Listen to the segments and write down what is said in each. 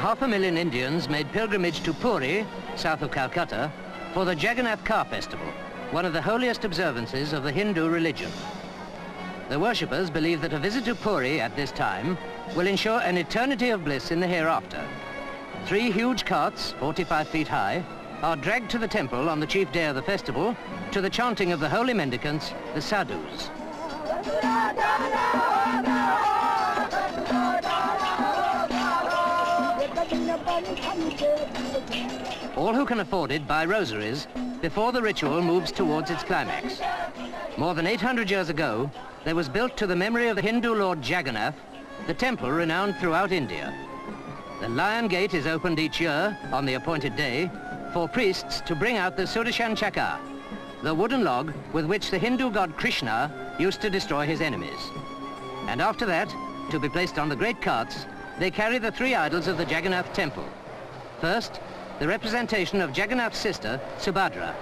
500,000 Indians made pilgrimage to Puri, south of Calcutta, for the Jagannath car festival, one of the holiest observances of the Hindu religion. The worshippers believe that a visit to Puri at this time will ensure an eternity of bliss in the hereafter. 3 huge carts, 45 feet high, are dragged to the temple on the chief day of the festival to the chanting of the holy mendicants, the sadhus. All who can afford it buy rosaries before the ritual moves towards its climax. More than 800 years ago, there was built to the memory of the Hindu lord Jagannath, the temple renowned throughout India. The Lion Gate is opened each year on the appointed day for priests to bring out the Sudarshan Chakra, the wooden log with which the Hindu god Krishna used to destroy his enemies. And after that, to be placed on the great carts, they carry the 3 idols of the Jagannath temple. First, the representation of Jagannath's sister, Subhadra.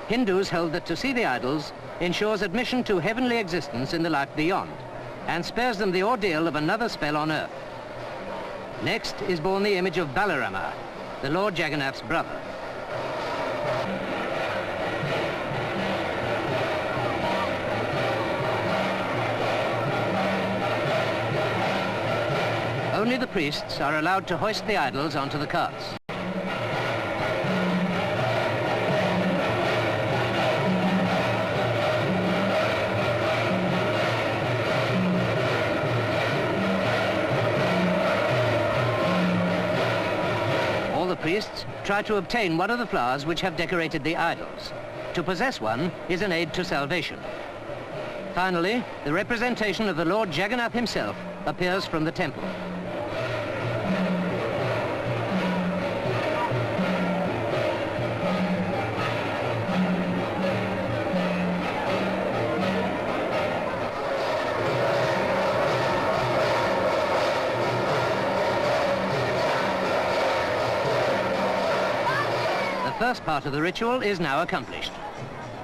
Hindus hold that to see the idols ensures admission to heavenly existence in the life beyond, and spares them the ordeal of another spell on earth. Next is borne the image of Balarama, the Lord Jagannath's brother. Only the priests are allowed to hoist the idols onto the carts. All the priests try to obtain one of the flowers which have decorated the idols. To possess one is an aid to salvation. Finally, the representation of the Lord Jagannath himself appears from the temple. The first part of the ritual is now accomplished.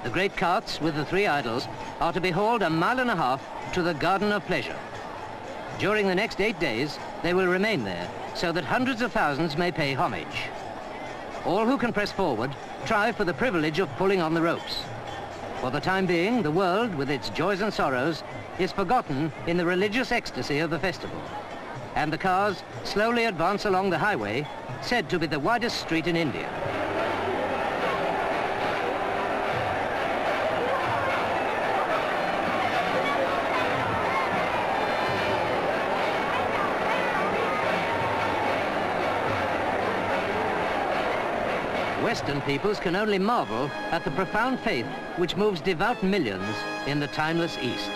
The great carts with the 3 idols are to be hauled 1.5 miles to the Garden of Pleasure. During the next 8 days, they will remain there so that hundreds of thousands may pay homage. All who can press forward try for the privilege of pulling on the ropes. For the time being, the world, with its joys and sorrows, is forgotten in the religious ecstasy of the festival. And the cars slowly advance along the highway, said to be the widest street in India. Western peoples can only marvel at the profound faith which moves devout millions in the timeless East.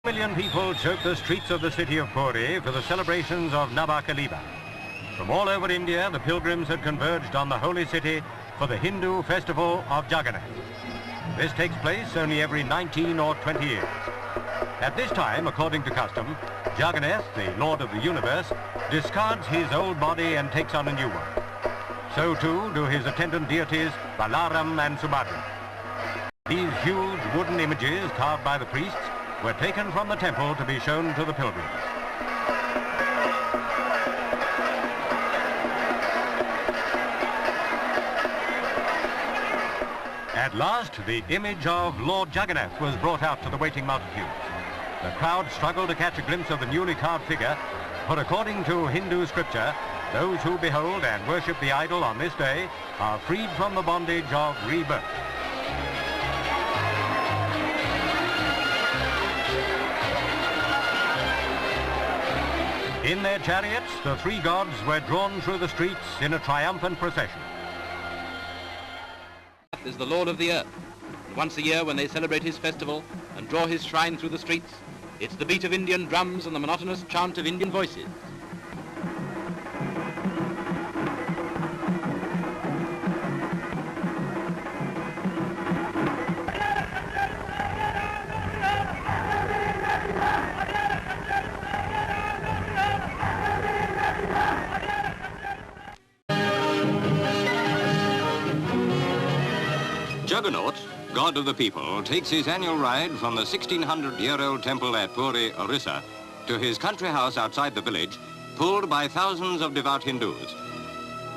Million people choke the streets of the city of Puri for the celebrations of Navakaliva. From all over India, the pilgrims had converged on the holy city for the Hindu festival of Jagannath. This takes place only every 19 or 20 years. At this time, according to custom, Jagannath, the Lord of the universe, discards his old body and takes on a new one. So too do his attendant deities Balaram and Subhadra. These huge wooden images carved by the priests were taken from the temple to be shown to the pilgrims. At last, the image of Lord Jagannath was brought out to the waiting multitudes. The crowd struggled to catch a glimpse of the newly carved figure, for according to Hindu scripture, those who behold and worship the idol on this day are freed from the bondage of rebirth. In their chariots, the three gods were drawn through the streets in a triumphant procession. Is the Lord of the earth. And once a year when they celebrate his festival and draw his shrine through the streets, it's the beat of Indian drums and the monotonous chant of Indian voices. Jagannath, god of the people, takes his annual ride from the 1600-year-old temple at Puri, Orissa, to his country house outside the village, pulled by thousands of devout Hindus.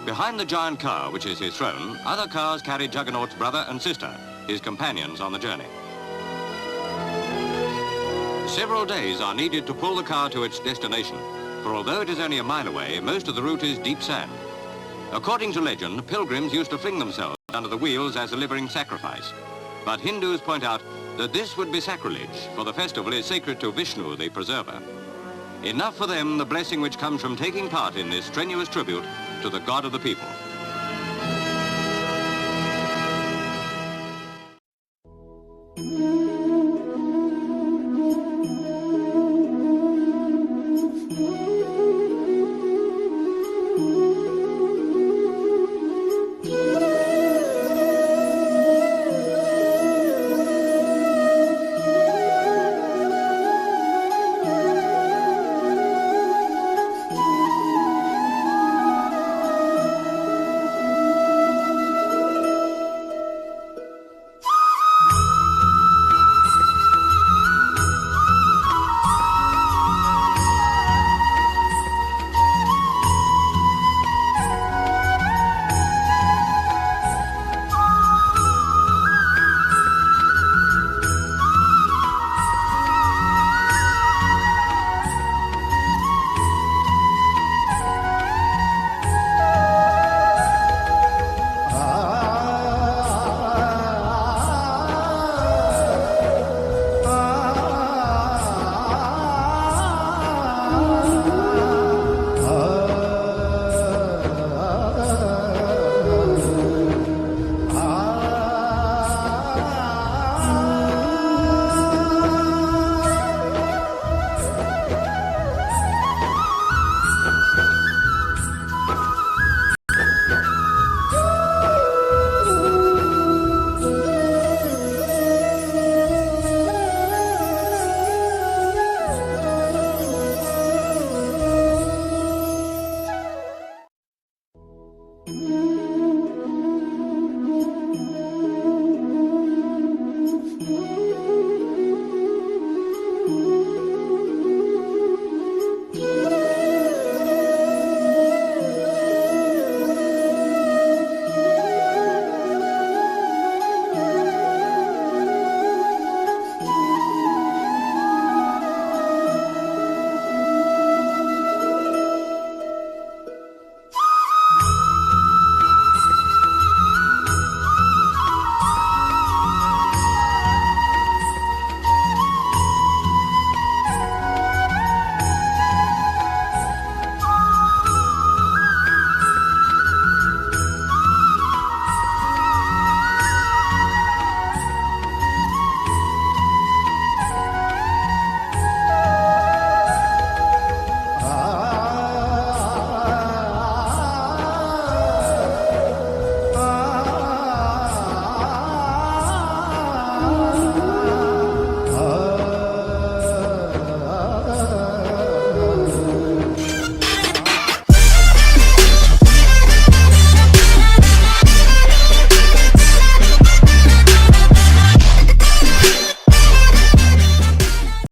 Behind the giant car, which is his throne, other cars carry Jagannath's brother and sister, his companions on the journey. Several days are needed to pull the car to its destination, for although it is only a mile away, most of the route is deep sand. According to legend, pilgrims used to fling themselves under the wheels as a living sacrifice. But Hindus point out that this would be sacrilege, for the festival is sacred to Vishnu, the preserver. Enough for them the blessing which comes from taking part in this strenuous tribute to the god of the people.